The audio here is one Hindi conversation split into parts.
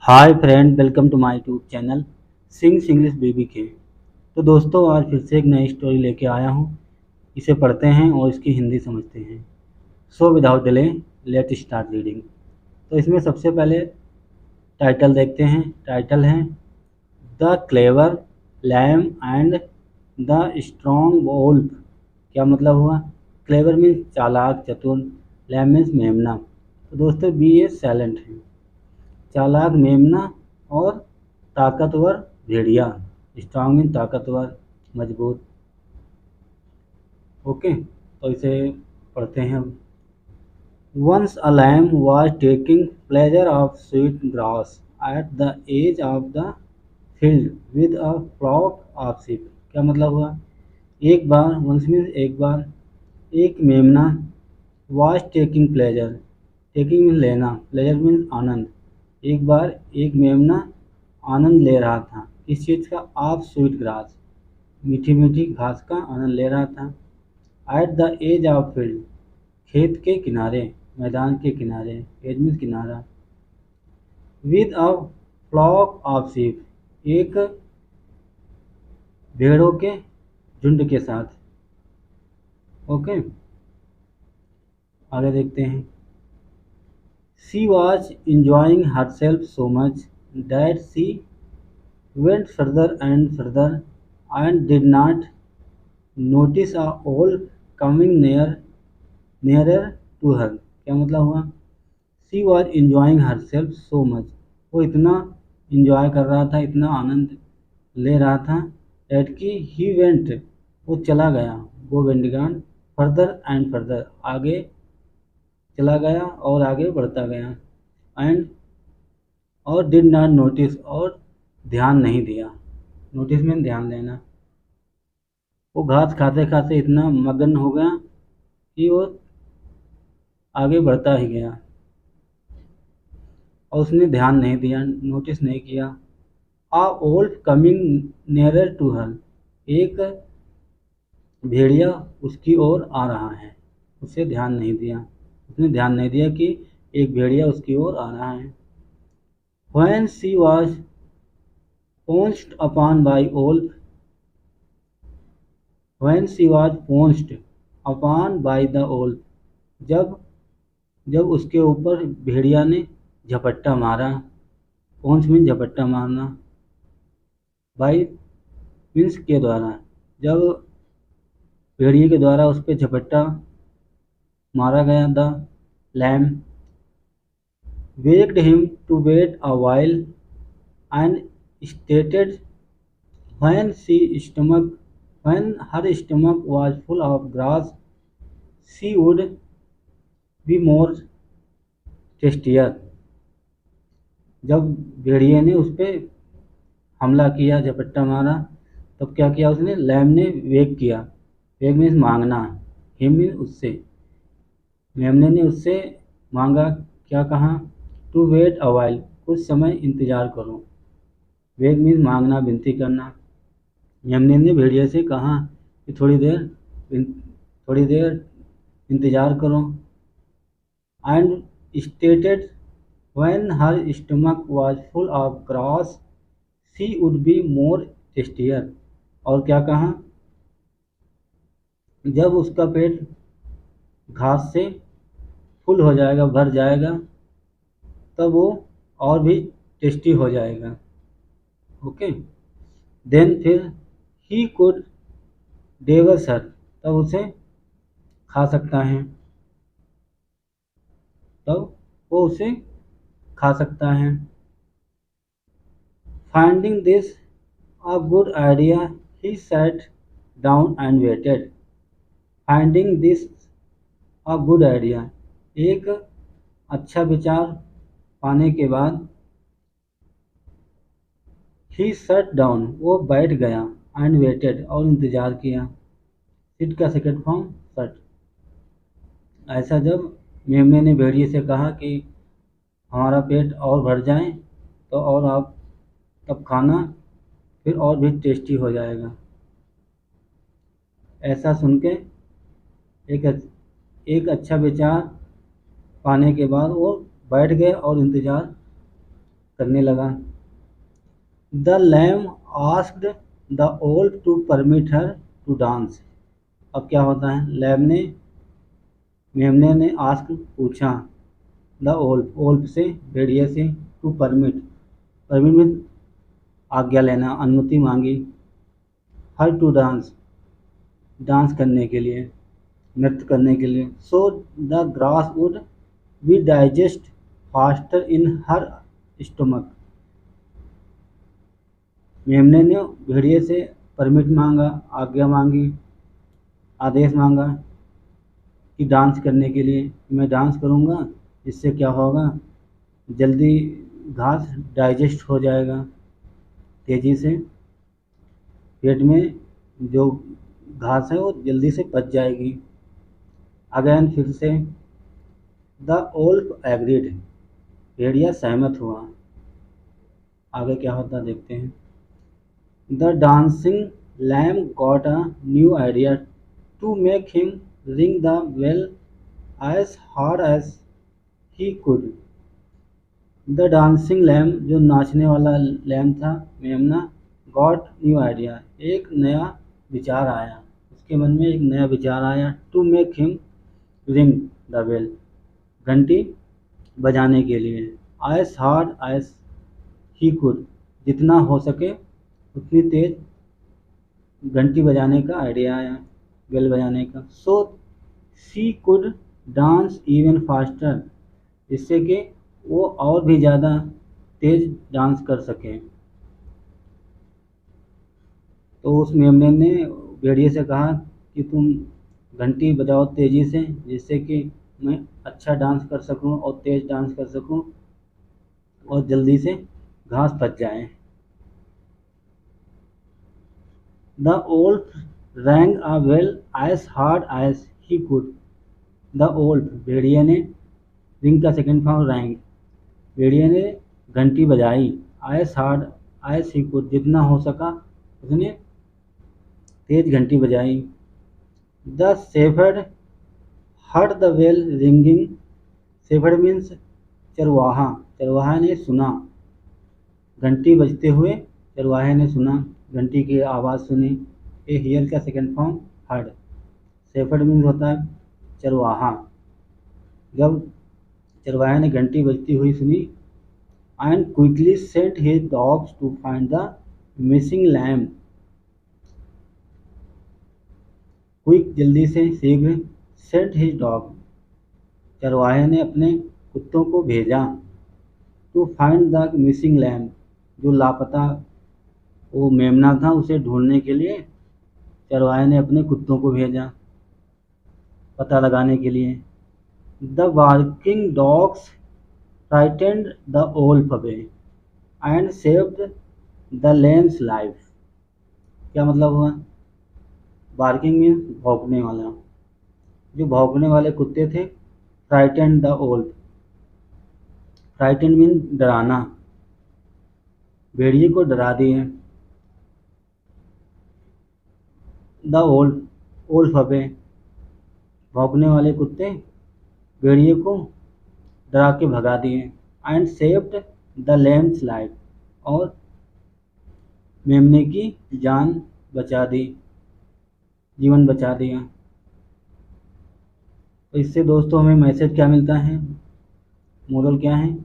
Hi friend, welcome to my YouTube channel sings English baby के। तो दोस्तों, आज फिर से एक नई स्टोरी लेके आया हूँ। इसे पढ़ते हैं और इसकी हिंदी समझते हैं। So without delay let start reading. तो इसमें सबसे पहले टाइटल देखते हैं। टाइटल है the clever lamb and the strong wolf. क्या मतलब हुआ? क्लेवर मीन्स चालाक चतुर, लैम मीन्स मेमना। तो दोस्तों बी ए साइलेंट है। चालाक मेमना और ताकतवर भेड़िया। स्ट्रांग मीन ताकतवर, मजबूत। ओके, तो इसे पढ़ते हैं अब। Once a lamb was taking pleasure of sweet grass at the edge of the field with a flock of sheep। क्या मतलब हुआ? एक बार, वंस मीन्स एक बार, एक मेमना was taking pleasure। Taking means लेना, प्लेजर मीन्स आनंद। एक बार एक मेमना आनंद ले रहा था। इस चीज़ का? आप स्वीट ग्रास, मीठी मीठी घास का आनंद ले रहा था। At the edge of field, खेत के किनारे, मैदान के किनारे। एज मीन्स किनारा। With a flock of sheep, एक भेड़ों के झुंड के साथ। ओके, आगे देखते हैं। She was enjoying herself so much that she went further and further and did not notice a wolf coming nearer to her। क्या मतलब हुआ? She was enjoying herself so much, वो इतना इंजॉय कर रहा था, इतना आनंद ले रहा था, that कि he went, वो चला गया, वो went gone further and further, आगे चला गया और आगे बढ़ता गया। एंड और डिड नॉट नोटिस, और ध्यान नहीं दिया। नोटिस में ध्यान देना। वो घास खाते खाते इतना मगन हो गया कि वो आगे बढ़ता ही गया और उसने ध्यान नहीं दिया, नोटिस नहीं किया। A wolf coming nearer to her, एक भेड़िया उसकी ओर आ रहा है, उसे ध्यान नहीं दिया। उसने ध्यान नहीं दिया कि एक भेड़िया उसकी ओर आ रहा है। When she was pounced upon by wolf, when she was pounced upon by the wolf, जब जब उसके ऊपर भेड़िया ने झपट्टा मारा। पहुंच मीन झपट्टा मारना, बाई मीन्स के द्वारा। जब भेड़िए के द्वारा उस पर झपट्टा मारा गया। The lamb waked him to wait a while and stated when her stomach was full of grass she would be more tastier। जब भेड़िए ने उस पर हमला किया, झपट्टा मारा, तब क्या किया उसने? लैम ने वेक किया। वेक मीन्स मांगना, हिम मीन्स उससे। मेमने ने उससे मांगा। क्या कहा? टू वेट अ वाइल, कुछ समय इंतज़ार करो। वेक मीन्स मांगना, विनती करना। मेमने ने भेड़िए से कहा कि थोड़ी देर इंतज़ार करो। And stated when her stomach was full of grass she would be more tastier। और क्या कहा? जब उसका पेट घास से फुल हो जाएगा, भर जाएगा, तब वो और भी टेस्टी हो जाएगा। ओके, देन फिर ही कुड डेवस हर, तब उसे खा सकता है, तब वो उसे खा सकता है। Finding this a good idea he sat down and waited। Finding this a good idea, एक अच्छा विचार पाने के बाद he sat down, वो बैठ गया, and waited, और इंतज़ार किया। सिट का सेकंड फॉर्म सट। ऐसा जब मेमने ने भेड़िए से कहा कि हमारा पेट और भर जाए तो और आप तब खाना, फिर और भी टेस्टी हो जाएगा। ऐसा सुन के एक अच्छा विचार पाने के बाद वो बैठ गए और इंतज़ार करने लगा। The lamb asked the wolf to permit her to dance. अब क्या होता है, लैम ने मेमने ने आस्क पूछा, द ओल्फ ओल्फ से भेड़िए से, टू परमिट परमिट में आज्ञा लेना, अनुमति मांगी, हर टू डांस डांस करने के लिए, नृत्य करने के लिए। So the grass would be digest faster in her stomach. मेमने ने भेड़िए से परमिट मांगा, आज्ञा मांगी, आदेश मांगा कि डांस करने के लिए, मैं डांस करूँगा, इससे क्या होगा, जल्दी घास डाइजेस्ट हो जाएगा, तेज़ी से पेट में जो घास है वो जल्दी से पच जाएगी। अगेन फिर से, द ओल्फ एग्रीड भेड़िया सहमत हुआ। आगे क्या होता देखते हैं। The dancing lamb got a new idea to make him ring the bell as hard as he could. The dancing lamb जो नाचने वाला लैम था, मेमना, गॉट न्यू आइडिया एक नया विचार आया, उसके मन में एक नया विचार आया, to make him ring the bell घंटी बजाने के लिए, as hard as he could जितना हो सके उतनी तेज घंटी बजाने का आइडिया आया, बेल बजाने का। So she could dance even faster, जिससे कि वो और भी ज़्यादा तेज डांस कर सकें। तो उस मेमने ने भेड़िए से कहा कि तुम घंटी बजाओ तेज़ी से, जिससे कि मैं अच्छा डांस कर सकूं और तेज़ डांस कर सकूं और जल्दी से घास पच जाए। The wolf rang a bell as hard as he could. The wolf भेड़िए ने, रिंग का सेकंड फॉर्म रैंग, भेड़िए ने घंटी बजाई, as hard as he could जितना हो सका उसने तेज घंटी बजाई। The shepherd heard the bell ringing. Shepherd means चरवाहा, चरवाहा ने सुना घंटी बजते हुए, चरवाहे ने सुना घंटी की आवाज़ सुनी। ए हियर का second form heard. Shepherd means होता है चरवाहा। जब चरवाहे ने घंटी बजती हुई सुनी, and quickly sent his dogs to find the missing lamp. Quick जल्दी से, शीघ्र, सेंट हिज डॉग चरवाहे ने अपने कुत्तों को भेजा, to find the missing lamp जो लापता वो मेमना था उसे ढूंढने के लिए चरवाहे ने अपने कुत्तों को भेजा पता लगाने के लिए। The barking dogs frightened the wolf away and saved the lamb's life. क्या मतलब हुआ, बार्किंग मीन्स भौंकने वाला, जो भौंकने वाले कुत्ते थे, फ्राइटेंड द ओल्फ, फ्राइटेंड मीन्स डराना, भेड़िए को डरा दिए। द ओल्फ ओल्फ अवे भौंकने वाले कुत्ते भेड़िए को डरा के भगा दिए। And saved the lamb's life और मेमने की जान बचा दी, जीवन बचा दिया। तो इससे दोस्तों हमें मैसेज क्या मिलता है, मोरल क्या है।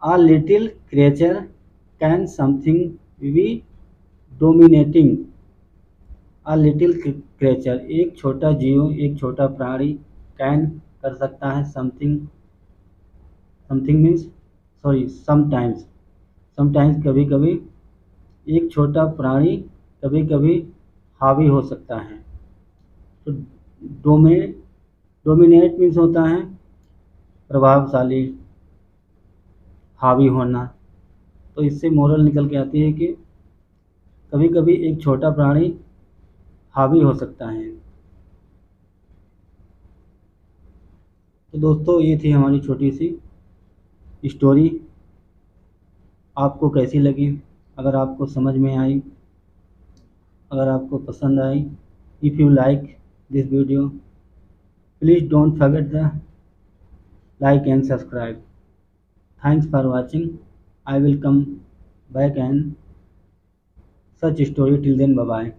A little creature can something be dominating. A little creature एक छोटा जीव, एक छोटा प्राणी, कैन कर सकता है, something, something means sorry sometimes, sometimes कभी कभी, एक छोटा प्राणी कभी कभी हावी हो सकता है। तो डोमिनेट मीन्स होता है प्रभावशाली, हावी होना। तो इससे मोरल निकल के आती है कि कभी कभी एक छोटा प्राणी हावी हो सकता है। तो दोस्तों ये थी हमारी छोटी सी स्टोरी, आपको कैसी लगी, अगर आपको समझ में आई, अगर आपको पसंद आई, if you like this video please don't forget the like and subscribe. Thanks for watching. I will come back and such story. Till then, bye bye.